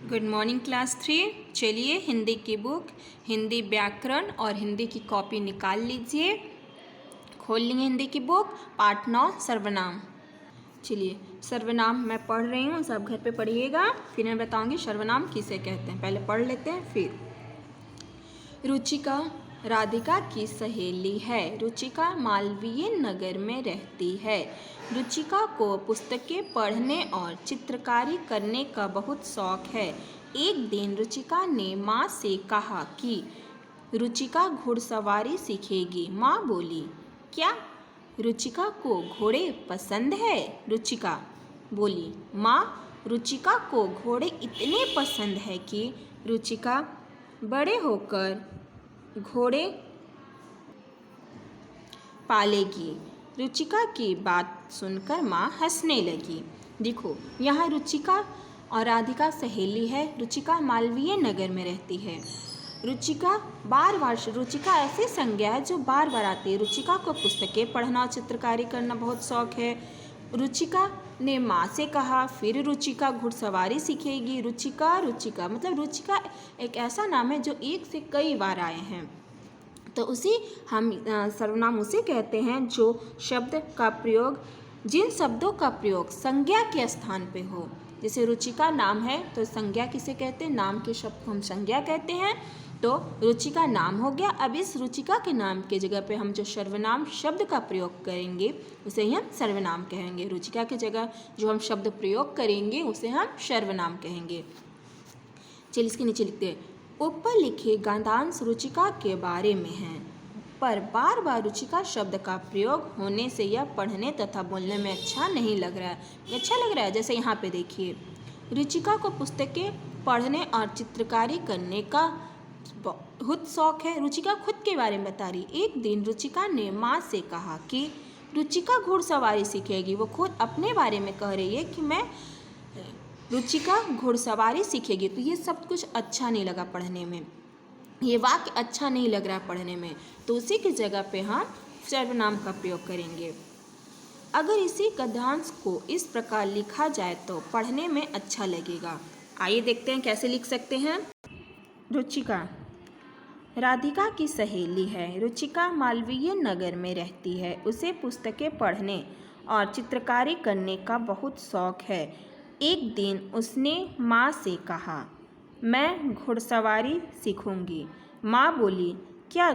Good morning class 3। चलिए हिंदी की book, Hindi व्याकरण और हिंदी की कॉपी निकाल लीजिए। खोल लिए हिंदी की बुक, पाठ 9 सर्वनाम। चलिए सर्वनाम मैं पढ़ रही हूँ, सब घर पे पढ़िएगा, फिर मैं बताऊँगी सर्वनाम किसे कहते हैं। पहले पढ़ लेते हैं फिर। रुचिका राधिका की सहेली है। रुचिका मालवीय नगर में रहती है। रुचिका को पुस्तकें पढ़ने और चित्रकारी करने का बहुत शौक है। एक दिन रुचिका ने माँ से कहा कि रुचिका घुड़सवारी सीखेगी। माँ बोली, क्या रुचिका को घोड़े पसंद है? रुचिका बोली, माँ रुचिका को घोड़े इतने पसंद है कि रुचिका बड़े होकर घोड़े पालेगी। रुचिका की बात सुनकर माँ हंसने लगी। देखो यहाँ रुचिका और राधिका सहेली है। रुचिका मालवीय नगर में रहती है। रुचिका रुचिका ऐसी संज्ञा है जो बार बार आती है। रुचिका को पुस्तकें पढ़ना और चित्रकारी करना बहुत शौक है। रुचिका ने माँ से कहा, फिर रुचिका घुड़सवारी सीखेगी। रुचिका मतलब रुचिका एक ऐसा नाम है जो एक से कई बार आए हैं, तो उसी हम सर्वनाम उसे कहते हैं जो शब्द का प्रयोग, जिन शब्दों का प्रयोग संज्ञा के स्थान पे हो। जैसे रुचिका नाम है तो संज्ञा किसे कहते हैं? नाम के शब्द को हम संज्ञा कहते हैं। तो रुचिका नाम हो गया। अब इस रुचिका के नाम के जगह पे हम जो सर्वनाम शब्द का प्रयोग करेंगे उसे ही हम सर्वनाम कहेंगे। रुचिका की जगह जो हम शब्द प्रयोग करेंगे उसे हम सर्वनाम कहेंगे। चलिए इसके नीचे लिखते हैं, ऊपर लिखे गद्यांश रुचिका के बारे में हैं, पर बार बार रुचिका शब्द का प्रयोग होने से यह पढ़ने तथा बोलने में अच्छा नहीं लग रहा है। अच्छा लग रहा है, जैसे यहाँ पे देखिए, रुचिका को पुस्तकें पढ़ने और चित्रकारी करने का बहुत शौक है। रुचिका खुद के बारे में बता रही। एक दिन रुचिका ने माँ से कहा कि रुचिका घुड़सवारी सीखेगी। वो खुद अपने बारे में कह रही है कि रुचिका घुड़सवारी सीखेगी। तो ये सब कुछ अच्छा नहीं लगा पढ़ने में, ये वाक्य अच्छा नहीं लग रहा पढ़ने में, तो उसी की जगह पे हम सर्वनाम का प्रयोग करेंगे। अगर इसी गद्यांश को इस प्रकार लिखा जाए तो पढ़ने में अच्छा लगेगा। आइए देखते हैं कैसे लिख सकते हैं। रुचिका राधिका की सहेली है। रुचिका मालवीय नगर में रहती है। उसे पुस्तकें पढ़ने और चित्रकारी करने का बहुत शौक है। एक दिन उसने माँ से कहा, मैं घुड़सवारी सीखूंगी। माँ बोली, क्या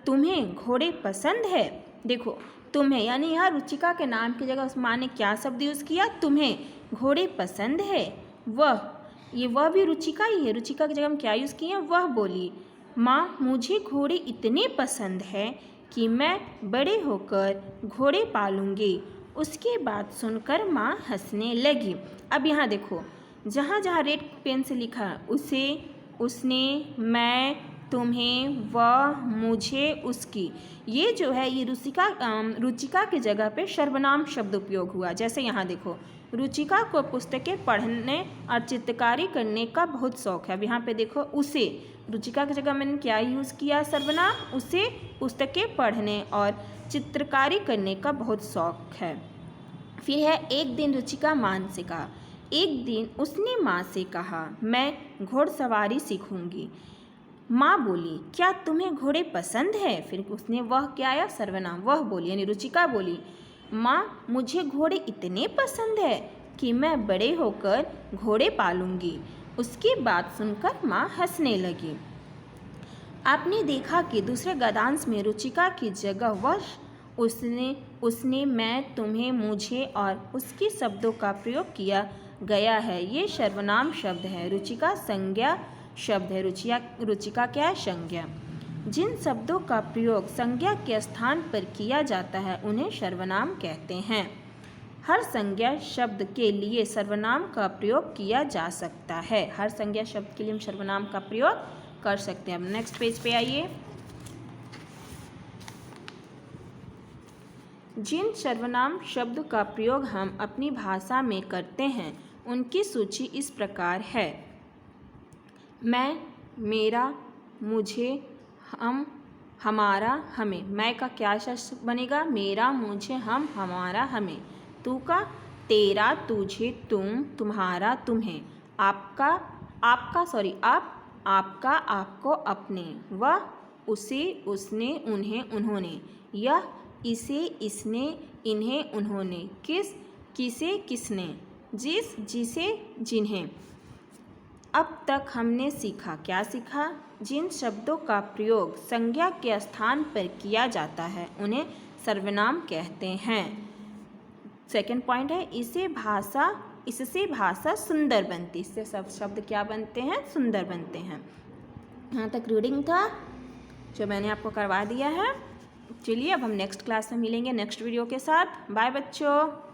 तुम्हें घोड़े पसंद है? देखो तुम्हें यानी यहाँ रुचिका के नाम की जगह उस माँ ने क्या शब्द यूज़ किया? तुम्हें घोड़े पसंद है। वह भी रुचिका ही है। रुचिका की जगह हम क्या यूज़ किए हैं? वह बोली, माँ मुझे घोड़े इतने पसंद है कि मैं बड़े होकर घोड़े पालूंगी। उसकी बात सुनकर माँ हंसने लगी। अब यहाँ देखो, जहाँ जहाँ रेड पेन से लिखा है, उसे, उसने, मैं, तुम्हें, वह, मुझे, उसकी, ये जो है ये रुचिका की जगह पे सर्वनाम शब्द उपयोग हुआ। जैसे यहाँ देखो, रुचिका को पुस्तकें पढ़ने और चित्रकारी करने का बहुत शौक है। अब यहाँ पे देखो, उसे, रुचिका की जगह मैंने क्या यूज़ किया? सर्वनाम। उसे पुस्तकें पढ़ने और चित्रकारी करने का बहुत शौक है। फिर है, एक दिन रुचिका माँ से कहा। एक दिन उसने माँ से कहा, मैं घुड़सवारी सीखूंगी। माँ बोली, क्या तुम्हें घोड़े पसंद है? फिर उसने वह क्या आया? सर्वनाम। वह बोली यानी रुचिका बोली, माँ मुझे घोड़े इतने पसंद है कि मैं बड़े होकर घोड़े पालूंगी। उसकी बात सुनकर माँ हंसने लगी। आपने देखा कि दूसरे गद्यांश में रुचिका की जगह वह, उसने, मैं, तुम्हें, मुझे और उसके शब्दों का प्रयोग किया गया है। ये सर्वनाम शब्द है। रुचिका संज्ञा शब्द है। रुचिका क्या है? संज्ञा। जिन शब्दों का प्रयोग संज्ञा के स्थान पर किया जाता है उन्हें सर्वनाम कहते हैं। हर संज्ञा शब्द के लिए सर्वनाम का प्रयोग किया जा सकता है। हर संज्ञा शब्द के लिए हम सर्वनाम का प्रयोग कर सकते हैं। अब नेक्स्ट पेज पे आइए। जिन सर्वनाम शब्द का प्रयोग हम अपनी भाषा में करते हैं उनकी सूची इस प्रकार है। मैं, मेरा, मुझे, हम, हमारा, हमें। मैं का क्या शब्द बनेगा? मेरा, मुझे, हम, हमारा, हमें। तू का तेरा, तुझे, तुम, तुम्हारा, तुम्हें। आपका, आप, आपका, आपको, अपने, वह, उसे, उसने, उन्हें, उन्होंने, यह, इसे, इसने, इन्हें, उन्होंने, किस, किसे, किसने, जिस, जिसे, जिन्हें। अब तक हमने सीखा, क्या सीखा? जिन शब्दों का प्रयोग संज्ञा के स्थान पर किया जाता है उन्हें सर्वनाम कहते हैं। सेकंड पॉइंट है इससे भाषा सुंदर बनती। इससे सब शब्द क्या बनते हैं? सुंदर बनते हैं। यहाँ तक रीडिंग था जो मैंने आपको करवा दिया है। चलिए अब हम नेक्स्ट क्लास में मिलेंगे नेक्स्ट वीडियो के साथ। बाय बच्चों।